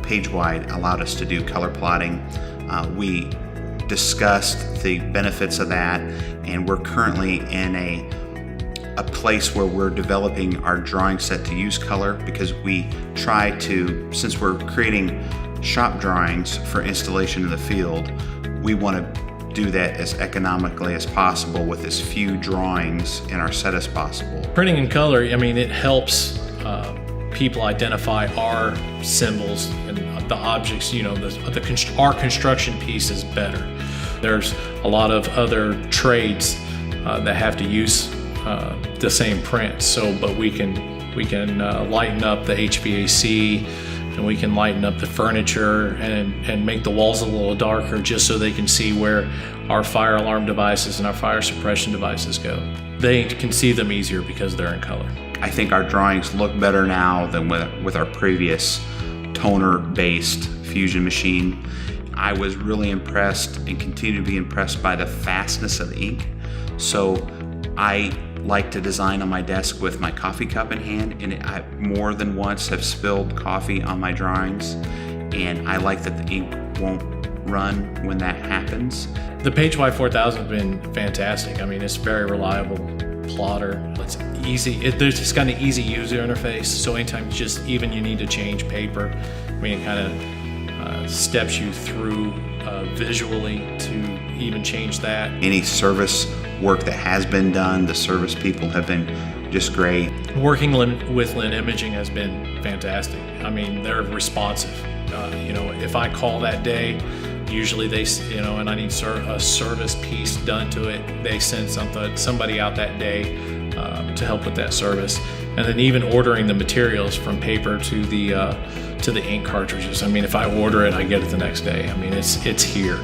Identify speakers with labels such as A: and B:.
A: Pagewide allowed us to do color plotting. We discussed the benefits of that, and we're currently in a place where we're developing our drawing set to use color, because we try to, since we're creating shop drawings for installation in the field, we want to do that as economically as possible with as few drawings in our set as possible.
B: Printing in color, I mean, it helps people identify our symbols and the objects, you know, our construction piece is better. There's a lot of other trades that have to use the same print, but we can lighten up the HVAC, and we can lighten up the furniture and make the walls a little darker, just so they can see where our fire alarm devices and our fire suppression devices go. They can see them easier because they're in color.
A: I think our drawings look better now than with our previous toner-based fusion machine. I was really impressed and continue to be impressed by the fastness of the ink. So I like to design on my desk with my coffee cup in hand, and I more than once have spilled coffee on my drawings, and I like that the ink won't run when that happens.
B: The Pagewide 4000 has been fantastic. I mean, it's very reliable plotter. It's easy. It's got an easy user interface, so anytime you need to change paper, I mean, it kind of steps you through visually to even change that.
A: Any service work that has been done, the service people have been just great.
B: Working with Lynn Imaging has been fantastic. I mean, they're responsive. If I call that day, usually they, and I need a service piece done to it, they send somebody out that day to help with that service. And then even ordering the materials from paper to the ink cartridges. I mean, if I order it, I get it the next day. I mean, it's here.